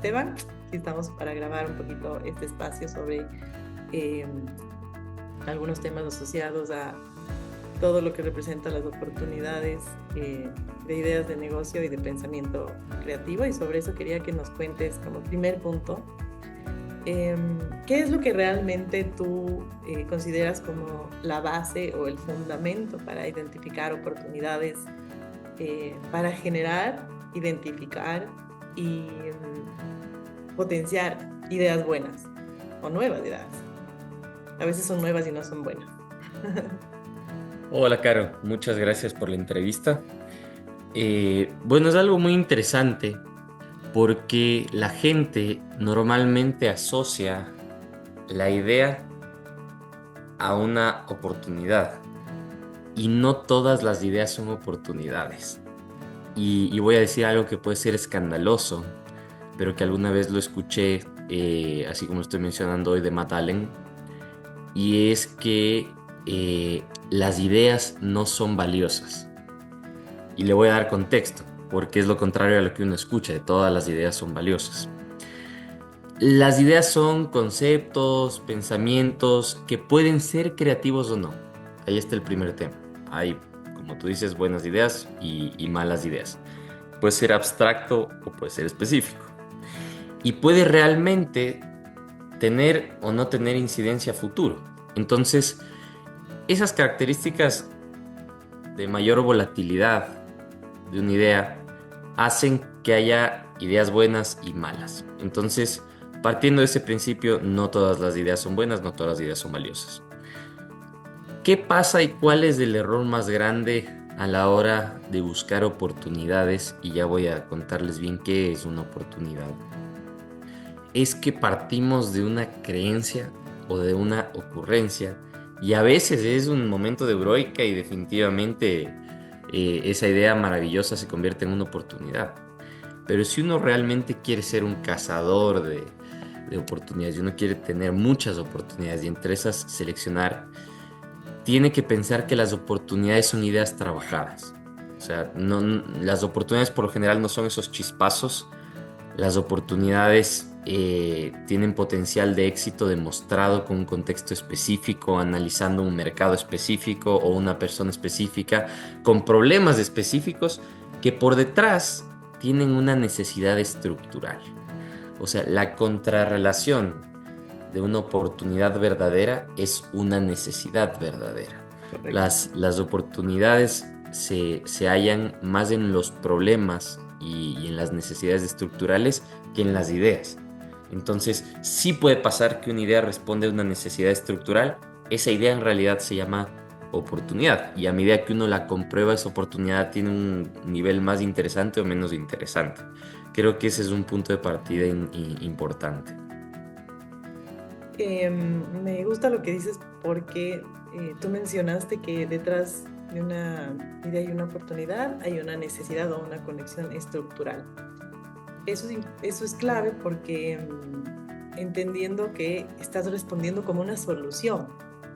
Esteban. Aquí estamos para grabar un poquito este espacio sobre eh, algunos temas asociados a todo lo que representa las oportunidades de ideas de negocio y de pensamiento creativo. Y sobre eso quería que nos cuentes como primer punto, ¿qué es lo que realmente tú consideras como la base o el fundamento para identificar oportunidades, para generar, identificar y potenciar ideas buenas o nuevas ideas? A veces son nuevas y no son buenas. Hola, Caro, muchas gracias por la entrevista. Bueno, es algo muy interesante porque la gente normalmente asocia la idea a una oportunidad y no todas las ideas son oportunidades. Y voy a decir algo que puede ser escandaloso, pero que alguna vez lo escuché, así como lo estoy mencionando hoy, de Matt Allen, y es que las ideas no son valiosas. Y le voy a dar contexto, porque es lo contrario a lo que uno escucha, de todas las ideas son valiosas. Las ideas son conceptos, pensamientos que pueden ser creativos o no. Ahí está el primer tema. Hay, como tú dices, buenas ideas y malas ideas. Puede ser abstracto o puede ser específico. Y puede realmente tener o no tener incidencia a futuro. Entonces, esas características de mayor volatilidad de una idea hacen que haya ideas buenas y malas. Entonces, partiendo de ese principio, no todas las ideas son buenas, no todas las ideas son valiosas. ¿Qué pasa y cuál es el error más grande a la hora de buscar oportunidades? Y ya voy a contarles bien qué es una oportunidad. Es que partimos de una creencia o de una ocurrencia y a veces es un momento de heroica y definitivamente esa idea maravillosa se convierte en una oportunidad. Pero si uno realmente quiere ser un cazador de oportunidades y uno quiere tener muchas oportunidades y entre esas seleccionar, tiene que pensar que las oportunidades son ideas trabajadas. O sea, las oportunidades por lo general no son esos chispazos. Las oportunidades tienen potencial de éxito demostrado con un contexto específico, analizando un mercado específico o una persona específica, con problemas específicos que por detrás tienen una necesidad estructural. O sea, la contrarrelación de una oportunidad verdadera es una necesidad verdadera. Correcto. Las oportunidades se hallan más en los problemas y en las necesidades estructurales que en las ideas. Entonces, sí puede pasar que una idea responde a una necesidad estructural, esa idea en realidad se llama oportunidad y a medida que uno la comprueba, esa oportunidad tiene un nivel más interesante o menos interesante. Creo que ese es un punto de partida importante. Me gusta lo que dices porque tú mencionaste que detrás de una idea y una oportunidad hay una necesidad o una conexión estructural. Eso es clave porque entendiendo que estás respondiendo como una solución,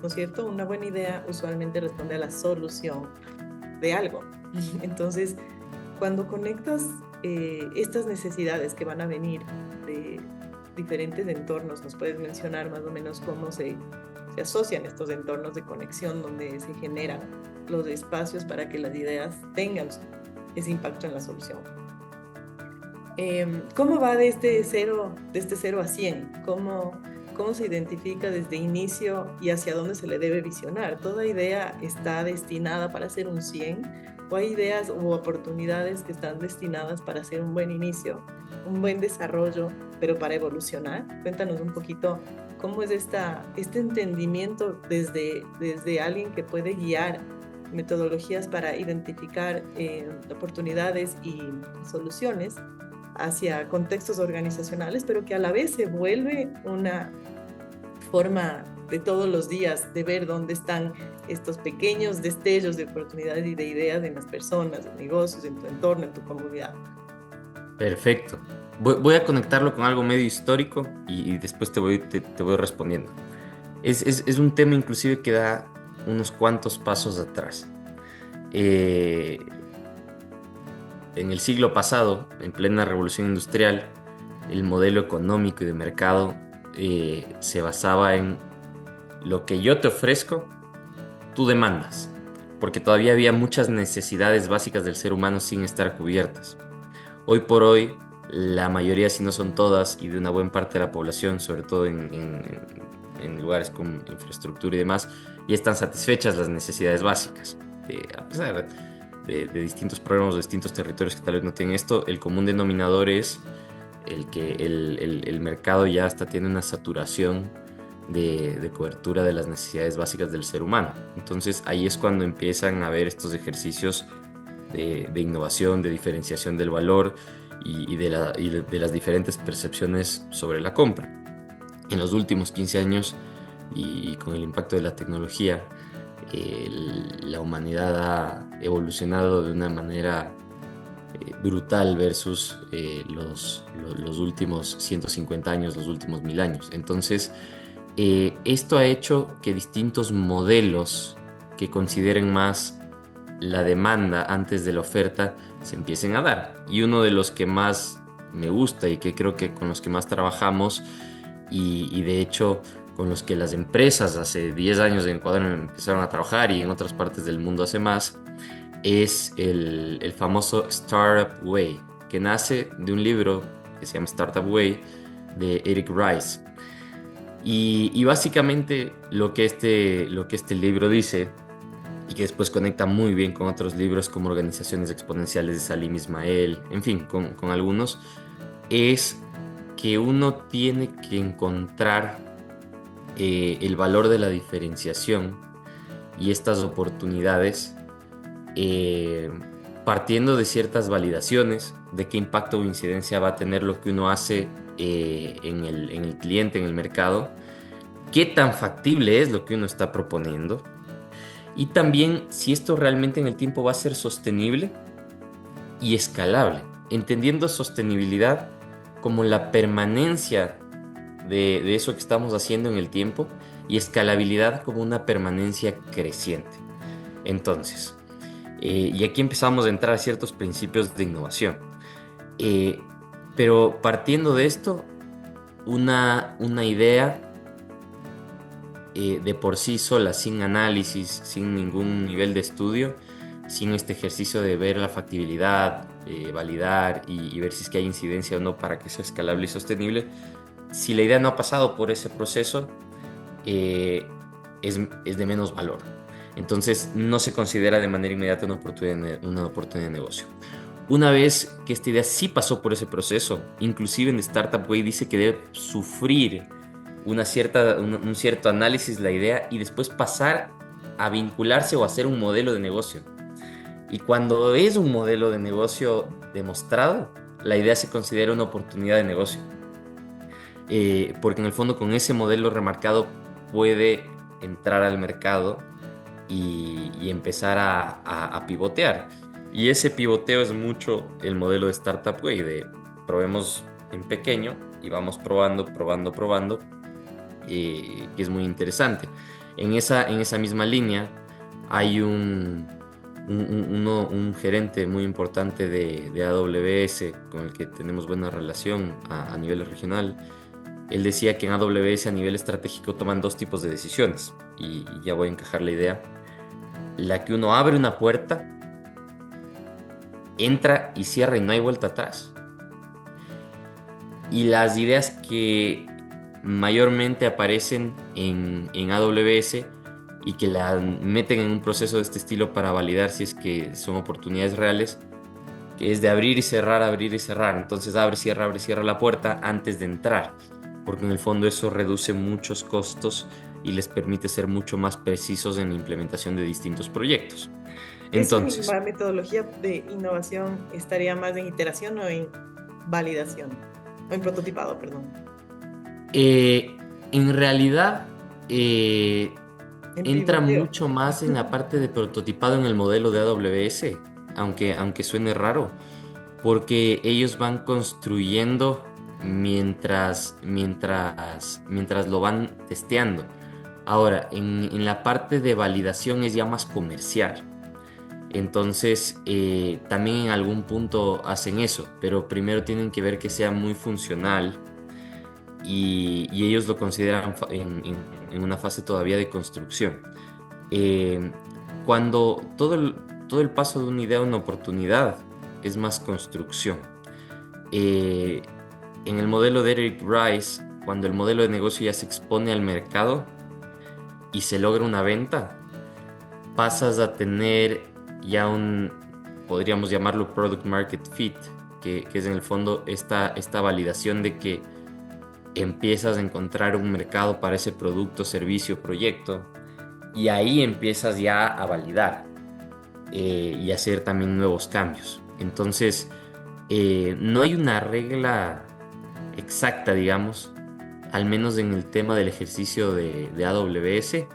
¿no es cierto? Una buena idea usualmente responde a la solución de algo. Entonces, cuando conectas estas necesidades que van a venir de diferentes entornos, nos puedes mencionar más o menos cómo se asocian estos entornos de conexión donde se generan los espacios para que las ideas tengan ese impacto en la solución. ¿Cómo va de este cero a 100? ¿Cómo se identifica desde inicio y hacia dónde se le debe visionar? ¿Toda idea está destinada para ser un 100? ¿O hay ideas u oportunidades que están destinadas para ser un buen inicio, un buen desarrollo, pero para evolucionar? Cuéntanos un poquito cómo es este entendimiento desde alguien que puede guiar metodologías para identificar oportunidades y soluciones hacia contextos organizacionales, pero que a la vez se vuelve una forma de todos los días de ver dónde están estos pequeños destellos de oportunidades y de ideas en las personas, en negocios, en tu entorno, en tu comunidad. Perfecto. Voy a conectarlo con algo medio histórico y después te voy respondiendo. Es un tema inclusive que da unos cuantos pasos atrás. Eh, en el siglo pasado, en plena revolución industrial, el modelo económico y de mercado se basaba en lo que yo te ofrezco, tú demandas, porque todavía había muchas necesidades básicas del ser humano sin estar cubiertas. Hoy por hoy, la mayoría, si no son todas, y de una buena parte de la población, sobre todo en lugares con infraestructura y demás, ya están satisfechas las necesidades básicas. A pesar de distintos problemas o distintos territorios que tal vez no tienen esto, el común denominador es el que el mercado ya hasta tiene una saturación de cobertura de las necesidades básicas del ser humano. Entonces ahí es cuando empiezan a haber estos ejercicios de innovación, de diferenciación del valor y de las diferentes percepciones sobre la compra. En los últimos 15 años y con el impacto de la tecnología, la humanidad ha evolucionado de una manera brutal versus los últimos 150 años, los últimos 1000 años. Entonces, esto ha hecho que distintos modelos que consideren más la demanda antes de la oferta se empiecen a dar. Y uno de los que más me gusta y que creo que con los que más trabajamos y de hecho con los que las empresas hace 10 años en Ecuador empezaron a trabajar y en otras partes del mundo hace más, es el famoso Startup Way, que nace de un libro que se llama Startup Way de Eric Rice. Y básicamente lo que este libro dice, y que después conecta muy bien con otros libros como Organizaciones Exponenciales de Salim Ismail, en fin, con algunos, es que uno tiene que encontrar el valor de la diferenciación y estas oportunidades partiendo de ciertas validaciones de qué impacto o incidencia va a tener lo que uno hace en el cliente, en el mercado, qué tan factible es lo que uno está proponiendo y también si esto realmente en el tiempo va a ser sostenible y escalable, entendiendo sostenibilidad como la permanencia de eso que estamos haciendo en el tiempo y escalabilidad como una permanencia creciente. Entonces, y aquí empezamos a entrar a ciertos principios de innovación. Pero partiendo de esto, una idea de por sí sola, sin análisis, sin ningún nivel de estudio, sin este ejercicio de ver la factibilidad, validar y ver si es que hay incidencia o no para que sea escalable y sostenible, si la idea no ha pasado por ese proceso, es de menos valor. Entonces no se considera de manera inmediata una oportunidad de negocio. Una vez que esta idea sí pasó por ese proceso, inclusive en Startup Way dice que debe sufrir un cierto análisis la idea y después pasar a vincularse o a hacer un modelo de negocio. Y cuando es un modelo de negocio demostrado, la idea se considera una oportunidad de negocio. Porque en el fondo con ese modelo remarcado puede entrar al mercado y empezar a pivotear. Y ese pivoteo es mucho el modelo de Startup Way, de probemos en pequeño y vamos probando, que es muy interesante. En esa misma línea hay un gerente muy importante de AWS con el que tenemos buena relación a nivel regional. Él decía que en AWS a nivel estratégico toman dos tipos de decisiones y ya voy a encajar la idea. La que uno abre una puerta, entra y cierra y no hay vuelta atrás. Y las ideas que mayormente aparecen en AWS y que la meten en un proceso de este estilo para validar si es que son oportunidades reales, que es de abrir y cerrar. Entonces abre, cierra la puerta antes de entrar, porque en el fondo eso reduce muchos costos y les permite ser mucho más precisos en la implementación de distintos proyectos. Entonces, ¿esa misma metodología de innovación estaría más en iteración o en validación? O en prototipado, perdón. En realidad entra pivoteo. mucho más en la parte de prototipado en el modelo de AWS, aunque suene raro, porque ellos van construyendo mientras lo van testeando. Ahora, en la parte de validación es ya más comercial. Entonces, también en algún punto hacen eso, pero primero tienen que ver que sea muy funcional y ellos lo consideran en una fase todavía de construcción. Eh, Cuando todo el paso de una idea a una oportunidad es más construcción. Eh, en el modelo de Eric Rice, cuando el modelo de negocio ya se expone al mercado y se logra una venta, pasas a tener ya podríamos llamarlo product market fit, que es en el fondo esta validación de que empiezas a encontrar un mercado para ese producto, servicio, proyecto, y ahí empiezas ya a validar y hacer también nuevos cambios. Entonces, no hay una regla exacta, digamos, al menos en el tema del ejercicio de AWS.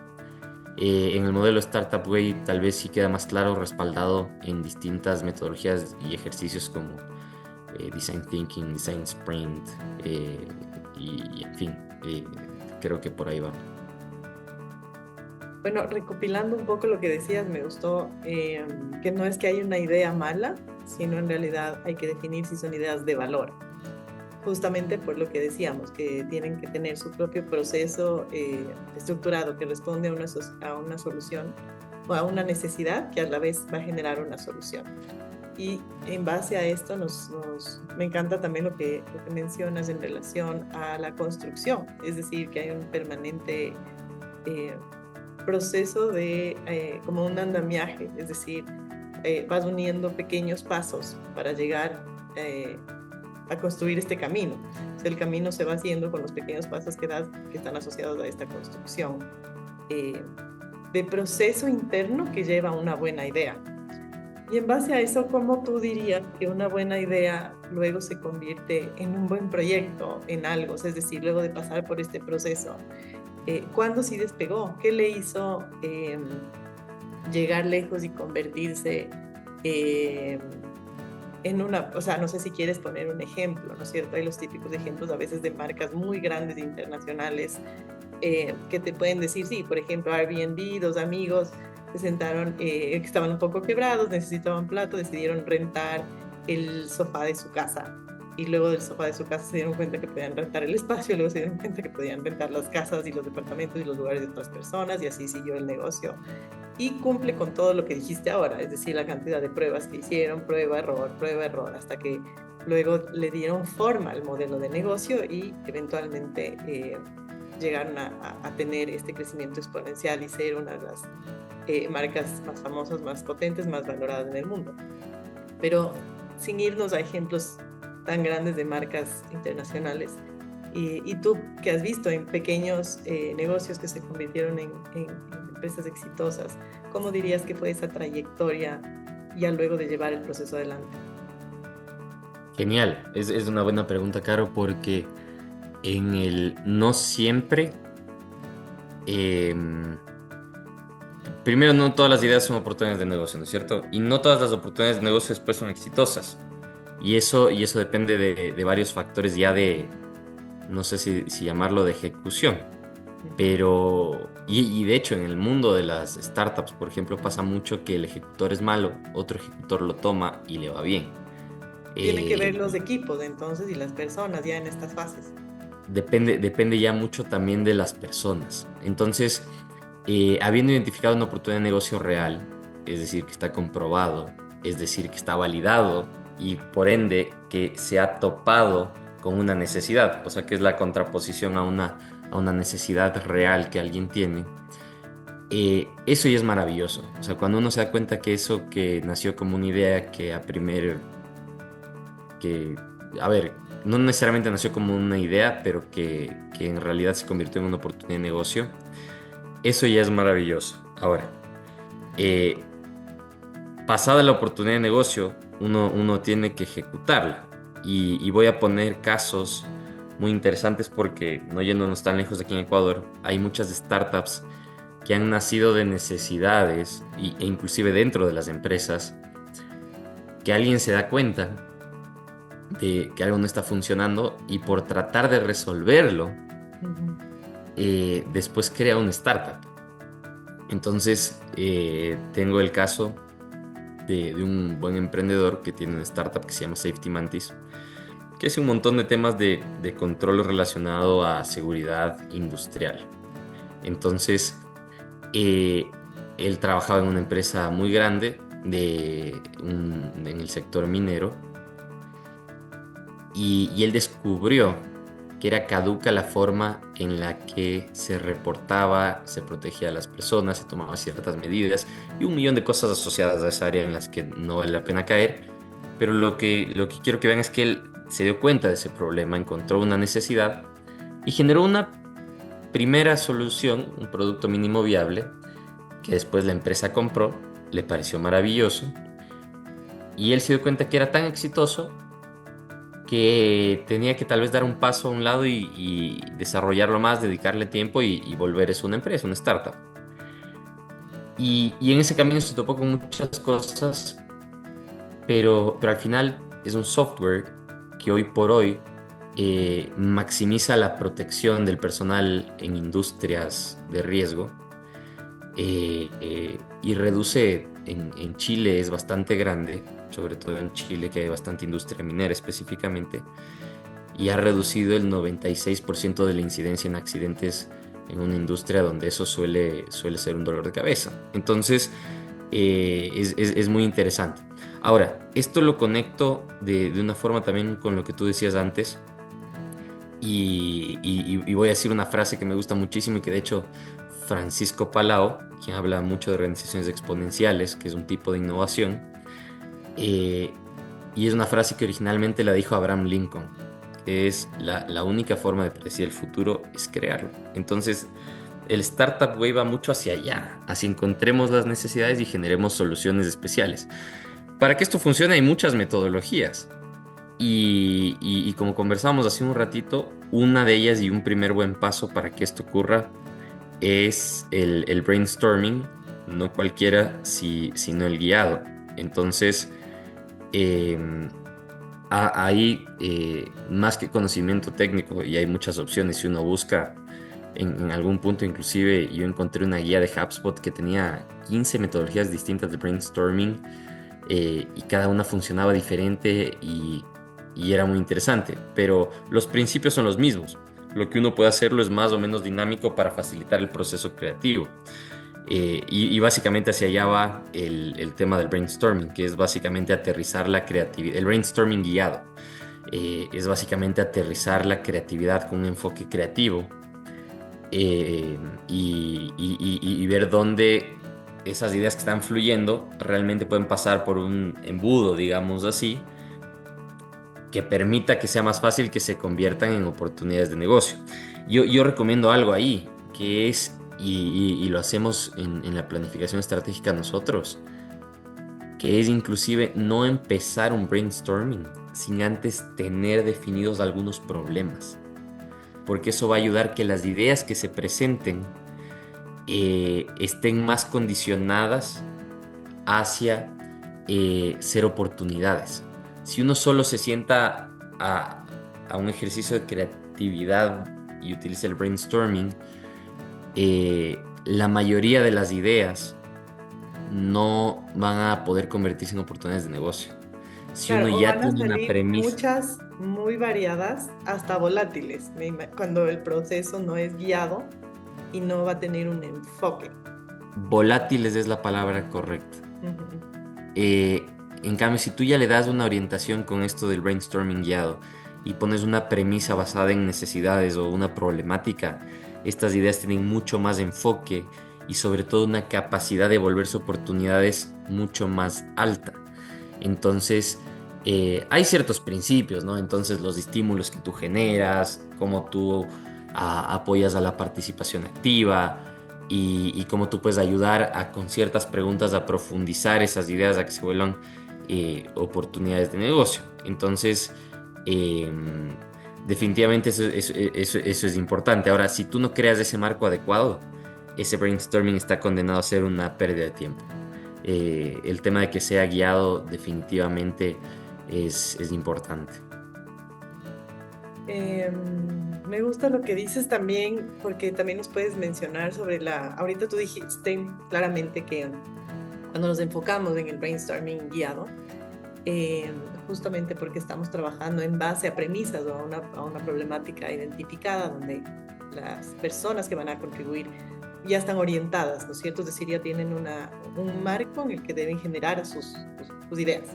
En el modelo Startup Way tal vez sí queda más claro, respaldado en distintas metodologías y ejercicios como Design Thinking, Design Sprint, y en fin, creo que por ahí va. Bueno, recopilando un poco lo que decías, me gustó que no es que hay una idea mala, sino en realidad hay que definir si son ideas de valor. Justamente por lo que decíamos, que tienen que tener su propio proceso estructurado que responde a una solución o a una necesidad que a la vez va a generar una solución. Y en base a esto me encanta también lo que mencionas en relación a la construcción, es decir, que hay un permanente proceso como un andamiaje, es decir, vas uniendo pequeños pasos para llegar a construir este camino. O sea, el camino se va haciendo con los pequeños pasos que das, que están asociados a esta construcción de proceso interno que lleva a una buena idea. Y en base a eso, ¿cómo tú dirías que una buena idea luego se convierte en un buen proyecto, en algo? Es decir, luego de pasar por este proceso, ¿cuándo sí despegó? ¿Qué le hizo llegar lejos y convertirse en una, o sea, no sé si quieres poner un ejemplo, ¿no es cierto? Hay los típicos ejemplos a veces de marcas muy grandes internacionales que te pueden decir, sí, por ejemplo, Airbnb, dos amigos se sentaron, que estaban un poco quebrados, necesitaban plata, decidieron rentar el sofá de su casa. Y luego del sofá de su casa se dieron cuenta que podían rentar el espacio, luego se dieron cuenta que podían rentar las casas y los departamentos y los lugares de otras personas, y así siguió el negocio. Y cumple con todo lo que dijiste ahora, es decir, la cantidad de pruebas que hicieron, prueba, error, hasta que luego le dieron forma al modelo de negocio y eventualmente llegaron a tener este crecimiento exponencial y ser una de las marcas más famosas, más potentes, más valoradas en el mundo. Pero sin irnos a ejemplos tan grandes de marcas internacionales, y tú que has visto en pequeños negocios que se convirtieron en empresas exitosas, ¿cómo dirías que fue esa trayectoria ya luego de llevar el proceso adelante? Genial, es una buena pregunta, Caro, porque no siempre, primero, no todas las ideas son oportunidades de negocio, ¿no es cierto? Y no todas las oportunidades de negocio después son exitosas. Y eso depende de varios factores ya no sé si llamarlo de ejecución. Pero, y de hecho en el mundo de las startups, por ejemplo, pasa mucho que el ejecutor es malo, otro ejecutor lo toma y le va bien. Tienen que ver los equipos entonces y las personas ya en estas fases. Depende ya mucho también de las personas. Entonces, habiendo identificado una oportunidad de negocio real, es decir, que está comprobado, es decir, que está validado y por ende que se ha topado con una necesidad, o sea, que es la contraposición a una necesidad real que alguien tiene, eso ya es maravilloso. O sea, cuando uno se da cuenta que eso que nació como una idea a ver, no necesariamente nació como una idea, pero que en realidad se convirtió en una oportunidad de negocio, eso ya es maravilloso. Ahora, pasada la oportunidad de negocio, uno tiene que ejecutarla. Y voy a poner casos muy interesantes porque, no yéndonos tan lejos de aquí en Ecuador, hay muchas startups que han nacido de necesidades e inclusive dentro de las empresas, que alguien se da cuenta de que algo no está funcionando y por tratar de resolverlo, después crea una startup. Entonces, tengo el caso de un buen emprendedor que tiene una startup que se llama Safety Mantis, que hace un montón de temas de control relacionado a seguridad industrial. Entonces, eh, él trabajaba en una empresa muy grande en el sector minero y él descubrió que era caduca la forma en la que se reportaba, se protegía a las personas, se tomaban ciertas medidas y un millón de cosas asociadas a esa área en las que no vale la pena caer. Pero lo que quiero que vean es que él se dio cuenta de ese problema, encontró una necesidad y generó una primera solución, un producto mínimo viable, que después la empresa compró, le pareció maravilloso y él se dio cuenta que era tan exitoso que tenía que tal vez dar un paso a un lado y desarrollarlo más, dedicarle tiempo y volver eso una empresa, una startup. Y en ese camino se topó con muchas cosas, pero al final es un software que hoy por hoy maximiza la protección del personal en industrias de riesgo y reduce, en Chile es bastante grande, sobre todo en Chile que hay bastante industria minera específicamente, y ha reducido el 96% de la incidencia en accidentes en una industria donde eso suele ser un dolor de cabeza. Entonces, es muy interesante. Ahora, esto lo conecto de una forma también con lo que tú decías antes, y voy a decir una frase que me gusta muchísimo y que de hecho Francisco Palau, quien habla mucho de organizaciones exponenciales, que es un tipo de innovación, y es una frase que originalmente la dijo Abraham Lincoln, que es la única forma de predecir el futuro es crearlo. Entonces, el Startup Way va mucho hacia allá, hacia encontremos las necesidades y generemos soluciones especiales. Para que esto funcione hay muchas metodologías. Y como conversamos hace un ratito, una de ellas y un primer buen paso para que esto ocurra es el brainstorming, no cualquiera, sino el guiado. Entonces, hay más que conocimiento técnico y hay muchas opciones. Si uno busca en algún punto, inclusive yo encontré una guía de HubSpot que tenía 15 metodologías distintas de brainstorming y cada una funcionaba diferente y era muy interesante, pero los principios son los mismos. Lo que uno puede hacerlo es más o menos dinámico para facilitar el proceso creativo. Y básicamente hacia allá va el tema del brainstorming, que es básicamente aterrizar la creatividad, el brainstorming guiado. Es básicamente aterrizar la creatividad con un enfoque creativo y ver dónde esas ideas que están fluyendo realmente pueden pasar por un embudo, digamos así, que permita que sea más fácil que se conviertan en oportunidades de negocio. Yo recomiendo algo ahí, que es, y lo hacemos en la planificación estratégica nosotros, que es inclusive no empezar un brainstorming sin antes tener definidos algunos problemas, porque eso va a ayudar que las ideas que se presenten estén más condicionadas hacia ser oportunidades. Si uno solo se sienta a un ejercicio de creatividad y utiliza el brainstorming, la mayoría de las ideas no van a poder convertirse en oportunidades de negocio. Si Claro, uno o ya van a tiene una salir premisa, muchas muy variadas, hasta volátiles, cuando el proceso no es guiado y no va a tener un enfoque. volátiles es la palabra correcta. Ujú. En cambio, si tú ya le das una orientación con esto del brainstorming guiado y pones una premisa basada en necesidades o una problemática, estas ideas tienen mucho más enfoque y sobre todo una capacidad de volverse oportunidades mucho más alta. Entonces, hay ciertos principios, ¿no? Entonces, los estímulos que tú generas, cómo tú apoyas a la participación activa y cómo tú puedes ayudar con ciertas preguntas a profundizar esas ideas a que se vuelvan oportunidades de negocio. Entonces, definitivamente eso es importante. Ahora, si tú no creas ese marco adecuado, ese brainstorming está condenado a ser una pérdida de tiempo. El tema de que sea guiado definitivamente es importante. Me gusta lo que dices también, porque también nos puedes mencionar sobre ahorita tú dijiste claramente que cuando nos enfocamos en el brainstorming guiado, justamente porque estamos trabajando en base a premisas o a una problemática identificada donde las personas que van a contribuir ya están orientadas, ¿no es cierto? Es decir, ya tienen un marco en el que deben generar sus ideas.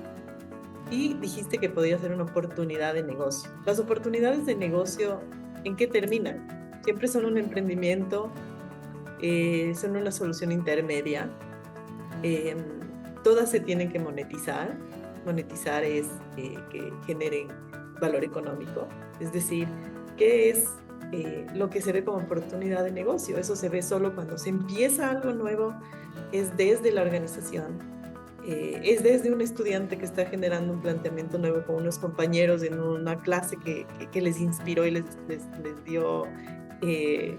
Y dijiste que podía ser una oportunidad de negocio. Las oportunidades de negocio, ¿en qué terminan? Siempre son un emprendimiento, son una solución intermedia. Todas se tienen que monetizar. Monetizar es que generen valor económico. Es decir, ¿qué es lo que se ve como oportunidad de negocio? Eso se ve solo cuando se empieza algo nuevo, es desde la organización, es desde un estudiante que está generando un planteamiento nuevo con unos compañeros en una clase que les inspiró y les dio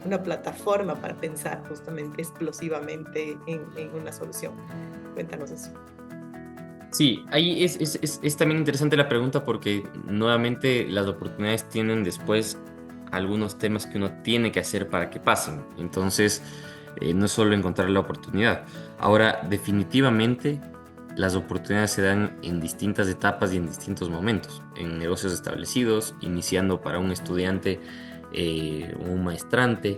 una plataforma para pensar justamente explosivamente en una solución. Cuéntanos eso. Sí, ahí es también interesante la pregunta porque nuevamente las oportunidades tienen después algunos temas que uno tiene que hacer para que pasen. Entonces, no es solo encontrar la oportunidad. Ahora, definitivamente, las oportunidades se dan en distintas etapas y en distintos momentos. En negocios establecidos, iniciando para un estudiante o un maestrante,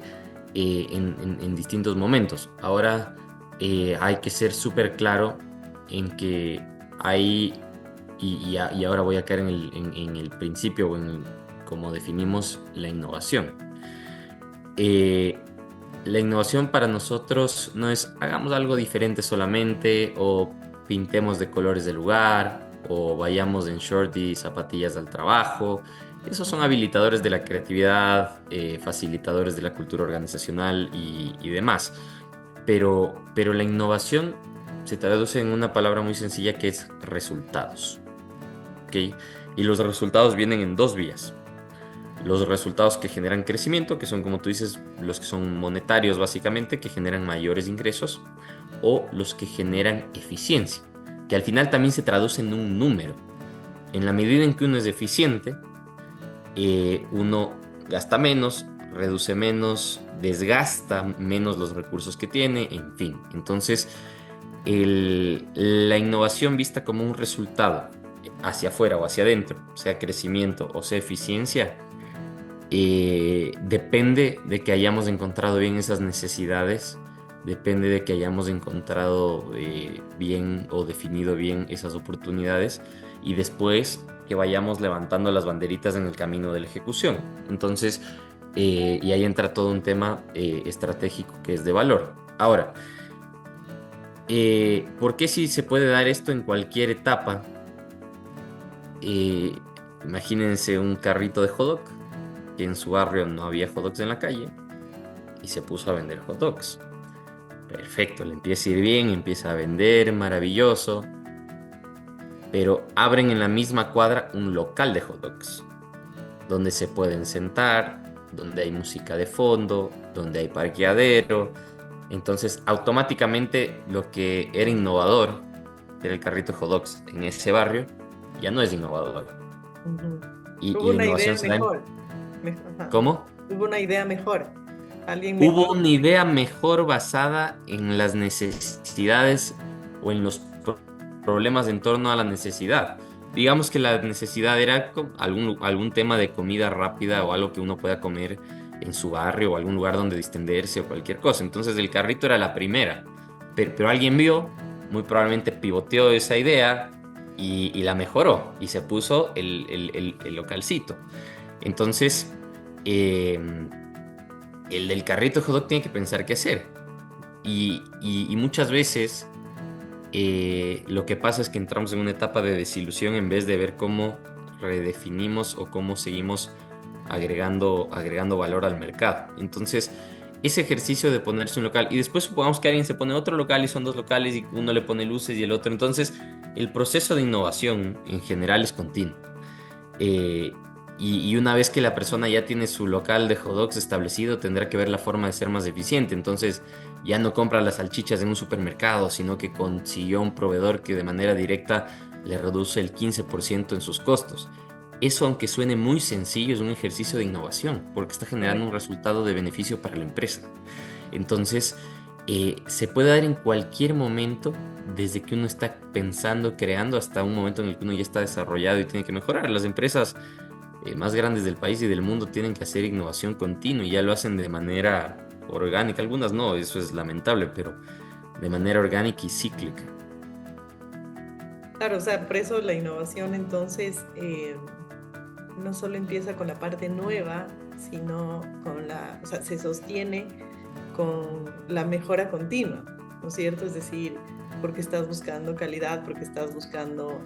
en distintos momentos. Ahora, hay que ser súper claro en que hay, y ahora voy a caer en el principio o como definimos la innovación. La innovación para nosotros no es hagamos algo diferente solamente o pintemos de colores del lugar o vayamos en short y zapatillas al trabajo. Esos son habilitadores de la creatividad, facilitadores de la cultura organizacional y demás. Pero la innovación se traduce en una palabra muy sencilla que es resultados. ¿Ok? Y los resultados vienen en dos vías. Los resultados que generan crecimiento, que son, como tú dices, los que son monetarios básicamente, que generan mayores ingresos, o los que generan eficiencia, que al final también se traduce en un número. En la medida en que uno es eficiente, uno gasta menos, reduce menos, desgasta menos los recursos que tiene, en fin. Entonces, la innovación vista como un resultado hacia afuera o hacia adentro, sea crecimiento o sea eficiencia, depende de que hayamos encontrado bien esas necesidades, depende de que hayamos encontrado bien o definido bien esas oportunidades y después que vayamos levantando las banderitas en el camino de la ejecución. Entonces, y ahí entra todo un tema estratégico que es de valor. Ahora, ¿por qué si se puede dar esto en cualquier etapa? Imagínense un carrito de hot dog, que en su barrio no había hot dogs en la calle, y se puso a vender hot dogs. Perfecto, le empieza a ir bien, empieza a vender, maravilloso. Pero abren en la misma cuadra un local de hot dogs, donde se pueden sentar, donde hay música de fondo, donde hay parqueadero. Entonces, automáticamente lo que era innovador, era el carrito de hot dogs en ese barrio, ya no es innovador. Y Hubo la una innovación idea se da mejor. ¿Cómo? Hubo una idea mejor. Alguien Hubo mejor. una idea mejor basada en las necesidades o en los problemas en torno a la necesidad. Digamos que la necesidad era algún tema de comida rápida o algo que uno pueda comer en su barrio o algún lugar donde distenderse o cualquier cosa. Entonces el carrito era la primera. Pero alguien vio, muy probablemente pivoteó esa idea y la mejoró y se puso el localcito. Entonces, el del carrito de hot dog tiene que pensar qué hacer. Y muchas veces lo que pasa es que entramos en una etapa de desilusión en vez de ver cómo redefinimos o cómo seguimos agregando valor al mercado. Entonces, ese ejercicio de ponerse un local y después supongamos que alguien se pone otro local y son dos locales y uno le pone luces y el otro. Entonces, el proceso de innovación en general es continuo. Y una vez que la persona ya tiene su local de hot dogs establecido, tendrá que ver la forma de ser más eficiente. Entonces ya no compra las salchichas en un supermercado, sino que consiguió un proveedor que de manera directa le reduce el 15% en sus costos. Eso, aunque suene muy sencillo, es un ejercicio de innovación, porque está generando un resultado de beneficio para la empresa. Entonces, se puede dar en cualquier momento desde que uno está pensando, creando, hasta un momento en el que uno ya está desarrollado y tiene que mejorar. Las empresas más grandes del país y del mundo tienen que hacer innovación continua y ya lo hacen de manera orgánica. Algunas no, eso es lamentable, pero de manera orgánica y cíclica. Claro, o sea, por eso la innovación entonces no solo empieza con la parte nueva, sino o sea, se sostiene con la mejora continua, ¿no es cierto? Es decir, porque estás buscando calidad, porque estás buscando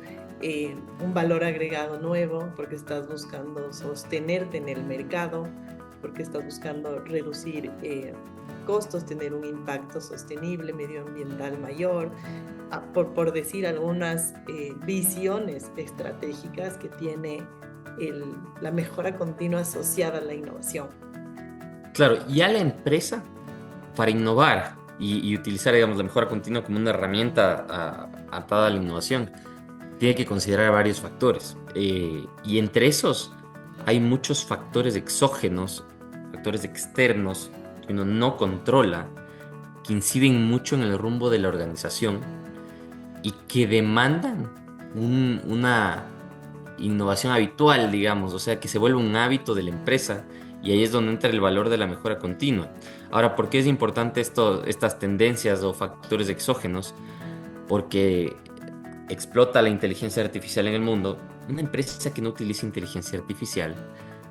un valor agregado nuevo, porque estás buscando sostenerte en el mercado, porque estás buscando reducir costos, tener un impacto sostenible, medioambiental mayor, por decir algunas visiones estratégicas que tiene la mejora continua asociada a la innovación. Claro, y a la empresa, para innovar y utilizar, digamos, la mejora continua como una herramienta atada a la innovación, tiene que considerar varios factores. Y entre esos hay muchos factores exógenos, factores externos que uno no controla, que inciden mucho en el rumbo de la organización y que demandan una innovación habitual, digamos, o sea, que se vuelve un hábito de la empresa, y ahí es donde entra el valor de la mejora continua. Ahora, ¿por qué es importante estas tendencias o factores exógenos? Porque explota la inteligencia artificial en el mundo. Una empresa que no utiliza inteligencia artificial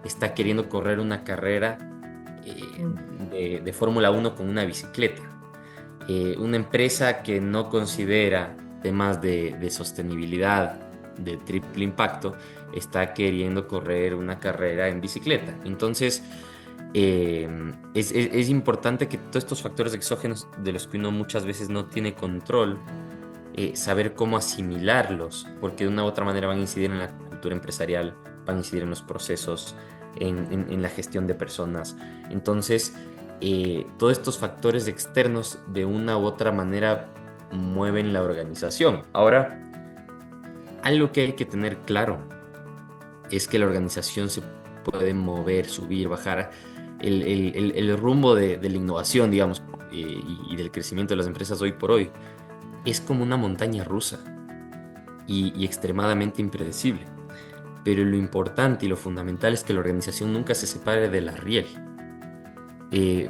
está queriendo correr una carrera de Fórmula 1 con una bicicleta. Una empresa que no considera temas de sostenibilidad, de triple impacto, está queriendo correr una carrera en bicicleta. Entonces, es importante que todos estos factores exógenos de los que uno muchas veces no tiene control, saber cómo asimilarlos, porque de una u otra manera van a incidir en la cultura empresarial, van a incidir en los procesos, en la gestión de personas. Entonces, todos estos factores externos de una u otra manera mueven la organización. Ahora, algo que hay que tener claro es que la organización se puede mover, subir, bajar. El rumbo de la innovación, digamos, y del crecimiento de las empresas hoy por hoy es como una montaña rusa y extremadamente impredecible. Pero lo importante y lo fundamental es que la organización nunca se separe de la riel.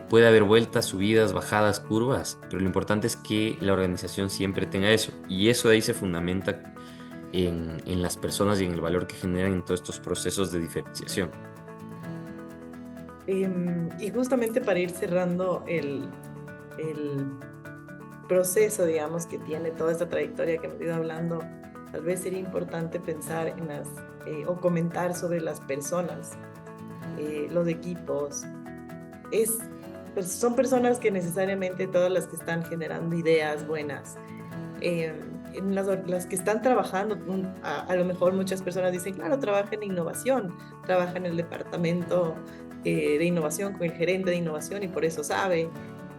Puede haber vueltas, subidas, bajadas, curvas, pero lo importante es que la organización siempre tenga eso. Y eso de ahí se fundamenta en las personas y en el valor que generan en todos estos procesos de diferenciación. Y justamente para ir cerrando el proceso, digamos, que tiene toda esta trayectoria que hemos ido hablando, tal vez sería importante pensar en o comentar sobre las personas, los equipos. Son personas que necesariamente todas las que están generando ideas buenas, las que están trabajando, a lo mejor muchas personas dicen, claro, trabaja en innovación, trabaja en el departamento de innovación con el gerente de innovación y por eso sabe.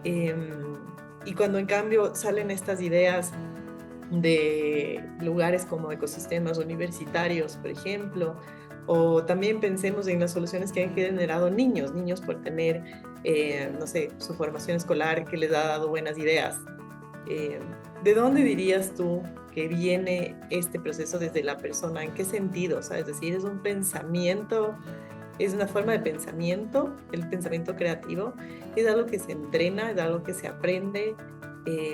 Y cuando en cambio salen estas ideas de lugares como ecosistemas universitarios, por ejemplo, o también pensemos en las soluciones que han generado niños por tener, no sé, su formación escolar que les ha dado buenas ideas. ¿De dónde dirías tú que viene este proceso desde la persona? ¿En qué sentido? O sea, es decir, es un pensamiento, es una forma de pensamiento, el pensamiento creativo, es algo que se entrena, es algo que se aprende,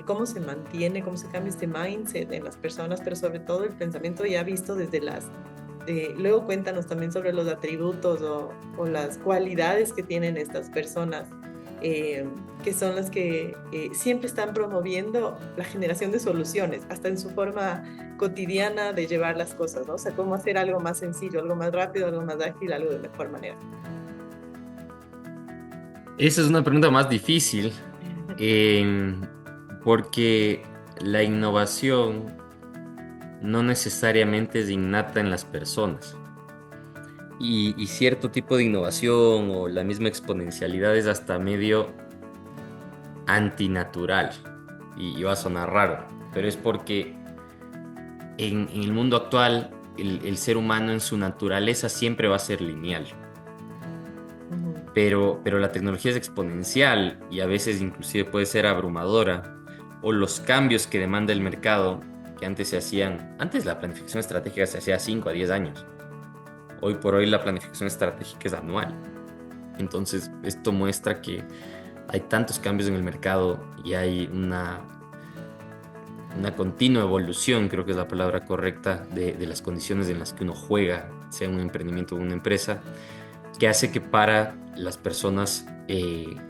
cómo se mantiene, cómo se cambia este mindset en las personas, pero sobre todo el pensamiento ya visto desde luego cuéntanos también sobre los atributos o las cualidades que tienen estas personas, que son las que siempre están promoviendo la generación de soluciones, hasta en su forma cotidiana de llevar las cosas, ¿no? O sea, cómo hacer algo más sencillo, algo más rápido, algo más ágil, algo de mejor manera. Esa es una pregunta más difícil, porque la innovación no necesariamente es innata en las personas. Y cierto tipo de innovación o la misma exponencialidad es hasta medio antinatural. Y va a sonar raro, pero es porque en el mundo actual el ser humano en su naturaleza siempre va a ser lineal. Pero la tecnología es exponencial y a veces inclusive puede ser abrumadora, o los cambios que demanda el mercado, que antes la planificación estratégica se hacía a 5 a 10 años. Hoy por hoy la planificación estratégica es anual. Entonces, esto muestra que hay tantos cambios en el mercado y hay una continua evolución, creo que es la palabra correcta, de las condiciones en las que uno juega, sea un emprendimiento o una empresa, que hace que para las personas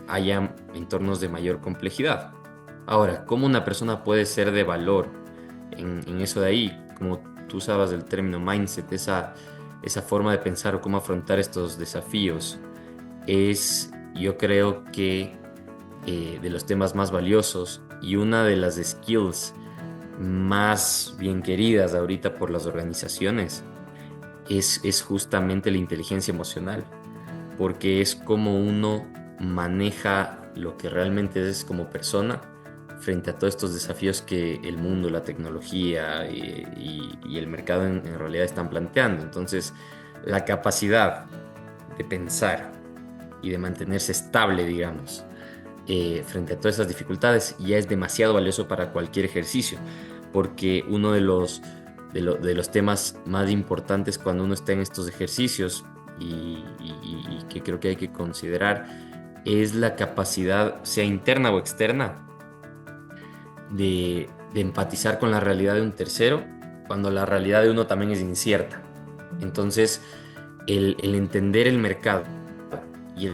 haya entornos de mayor complejidad. Ahora, ¿cómo una persona puede ser de valor en eso de ahí? Como tú usabas del término mindset, esa forma de pensar o cómo afrontar estos desafíos, yo creo que de los temas más valiosos y una de las skills más bien queridas ahorita por las organizaciones es justamente la inteligencia emocional, porque es como uno maneja lo que realmente es como persona frente a todos estos desafíos que el mundo, la tecnología y el mercado en realidad están planteando. Entonces, la capacidad de pensar y de mantenerse estable, digamos, frente a todas esas dificultades ya es demasiado valioso para cualquier ejercicio, porque uno de los temas más importantes cuando uno está en estos ejercicios y que creo que hay que considerar es la capacidad, sea interna o externa, de empatizar con la realidad de un tercero cuando la realidad de uno también es incierta. Entonces, el entender el mercado y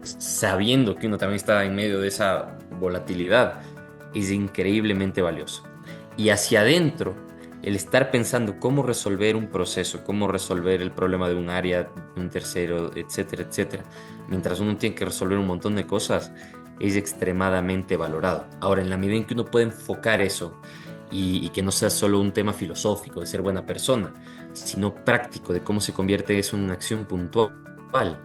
sabiendo que uno también está en medio de esa volatilidad es increíblemente valioso. Y hacia adentro, el estar pensando cómo resolver un proceso, cómo resolver el problema de un área, de un tercero, etcétera, etcétera, mientras uno tiene que resolver un montón de cosas, es extremadamente valorado. Ahora, en la medida en que uno puede enfocar eso y que no sea solo un tema filosófico de ser buena persona, sino práctico de cómo se convierte eso en una acción puntual,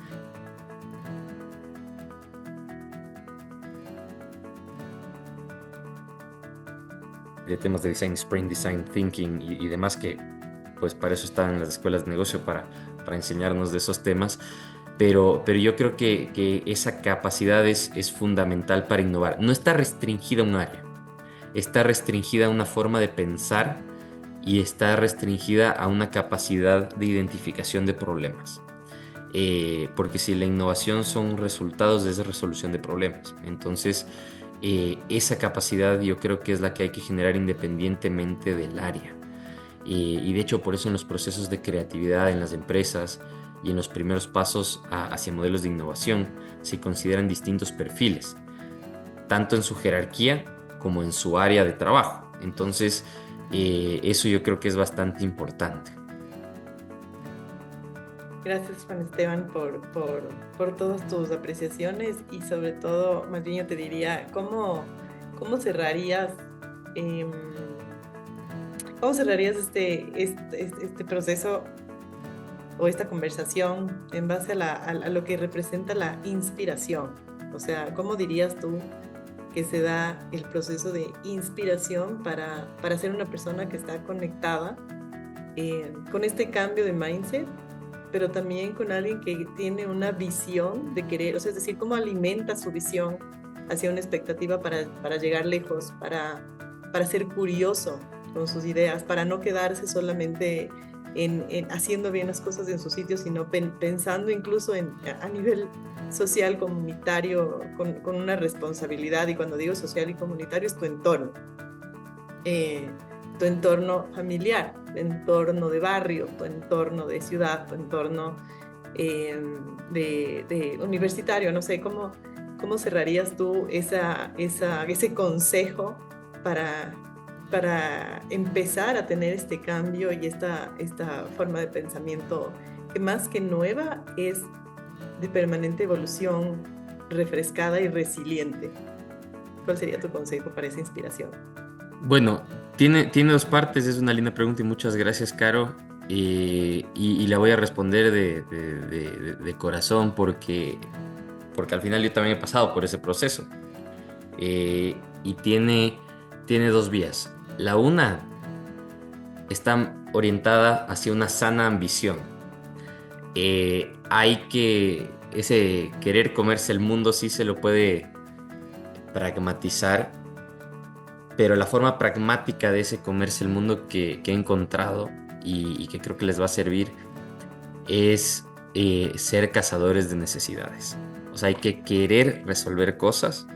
de temas de design sprint, design thinking y demás, que pues para eso están las escuelas de negocio, para enseñarnos de esos temas, pero yo creo que esa capacidad es fundamental para innovar. No está restringida a un área, está restringida a una forma de pensar y está restringida a una capacidad de identificación de problemas. Porque si la innovación son resultados de esa resolución de problemas, entonces esa capacidad yo creo que es la que hay que generar independientemente del área. Y de hecho por eso en los procesos de creatividad en las empresas y en los primeros pasos hacia modelos de innovación se consideran distintos perfiles, tanto en su jerarquía como en su área de trabajo. Entonces eso yo creo que es bastante importante. Gracias, Juan Esteban, por todas tus apreciaciones y sobre todo, más bien yo te diría, ¿cómo cerrarías, cómo cerrarías este proceso o esta conversación en base a lo que representa la inspiración? O sea, ¿cómo dirías tú que se da el proceso de inspiración para ser una persona que está conectada con este cambio de mindset, pero también con alguien que tiene una visión de querer, o sea, es decir, cómo alimenta su visión hacia una expectativa para llegar lejos, para ser curioso con sus ideas, para no quedarse solamente en haciendo bien las cosas en su sitio, sino pensando incluso a nivel social, comunitario, con una responsabilidad. Y cuando digo social y comunitario es tu entorno familiar, tu entorno de barrio, tu entorno de ciudad, tu entorno de universitario. No sé, ¿cómo cerrarías tú ese consejo para empezar a tener este cambio y esta forma de pensamiento que más que nueva es de permanente evolución, refrescada y resiliente? ¿Cuál sería tu consejo para esa inspiración? Bueno, tiene dos partes, es una linda pregunta y muchas gracias, Caro. Y la voy a responder de corazón porque al final yo también he pasado por ese proceso. Y tiene dos vías. La una está orientada hacia una sana ambición. hay que, ese querer comerse el mundo sí se lo puede pragmatizar, pero la forma pragmática de ese comerse el mundo que he encontrado y que creo que les va a servir es ser cazadores de necesidades. O sea, hay que querer resolver cosas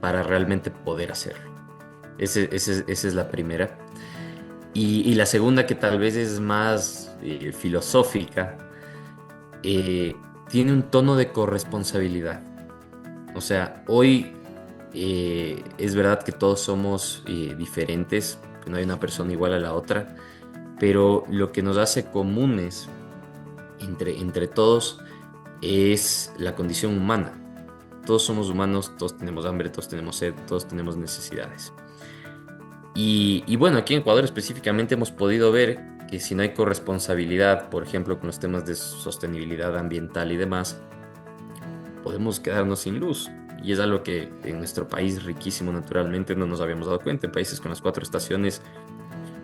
para realmente poder hacerlo. Esa es la primera. Y la segunda, que tal vez es más filosófica, tiene un tono de corresponsabilidad. O sea, hoy es verdad que todos somos diferentes, que no hay una persona igual a la otra, pero lo que nos hace comunes entre todos es la condición humana. Todos somos humanos, todos tenemos hambre, todos tenemos sed, todos tenemos necesidades. Y bueno, aquí en Ecuador específicamente hemos podido ver que si no hay corresponsabilidad, por ejemplo, con los temas de sostenibilidad ambiental y demás, podemos quedarnos sin luz. Y es algo que en nuestro país riquísimo naturalmente no nos habíamos dado cuenta. En países con las 4 estaciones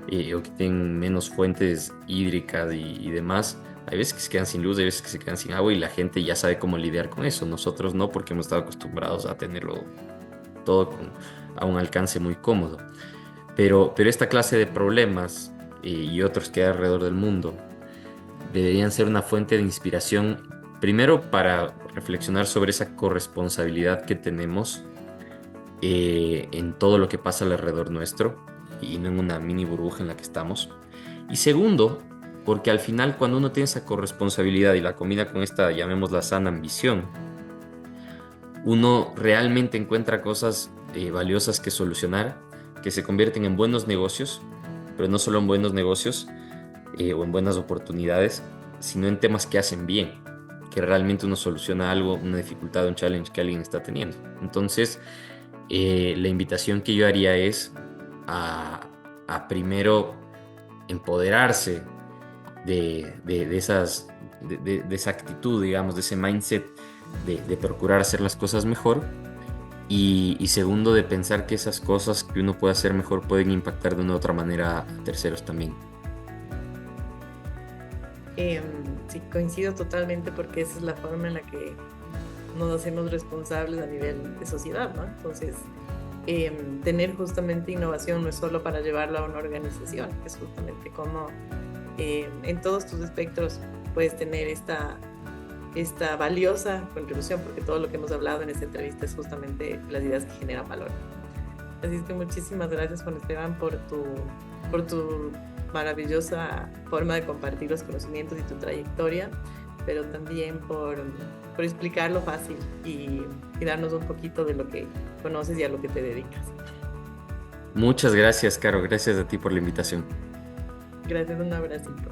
o que tienen menos fuentes hídricas y demás, hay veces que se quedan sin luz, hay veces que se quedan sin agua y la gente ya sabe cómo lidiar con eso. Nosotros no, porque hemos estado acostumbrados a tenerlo todo a un alcance muy cómodo. Pero esta clase de problemas y otros que hay alrededor del mundo deberían ser una fuente de inspiración, primero para reflexionar sobre esa corresponsabilidad que tenemos en todo lo que pasa alrededor nuestro y no en una mini burbuja en la que estamos. Y segundo, porque al final cuando uno tiene esa corresponsabilidad y la combina con esta, llamémosla sana ambición, uno realmente encuentra cosas valiosas que solucionar, que se convierten en buenos negocios, pero no solo en buenos negocios o en buenas oportunidades, sino en temas que hacen bien, que realmente uno soluciona algo, una dificultad, un challenge que alguien está teniendo. Entonces, la invitación que yo haría es a primero empoderarse de esa actitud, digamos, de ese mindset de procurar hacer las cosas mejor. Y segundo, de pensar que esas cosas que uno puede hacer mejor pueden impactar de una u otra manera a terceros también. Sí, coincido totalmente porque esa es la forma en la que nos hacemos responsables a nivel de sociedad, ¿no? Entonces, tener justamente innovación no es solo para llevarla a una organización, es justamente como en todos tus espectros puedes tener esta valiosa contribución, porque todo lo que hemos hablado en esta entrevista es justamente las ideas que generan valor. Así es que muchísimas gracias, Juan Esteban, por tu maravillosa forma de compartir los conocimientos y tu trayectoria, pero también por explicarlo fácil y darnos un poquito de lo que conoces y a lo que te dedicas. Muchas gracias, Caro. Gracias a ti por la invitación. Gracias, un abracito.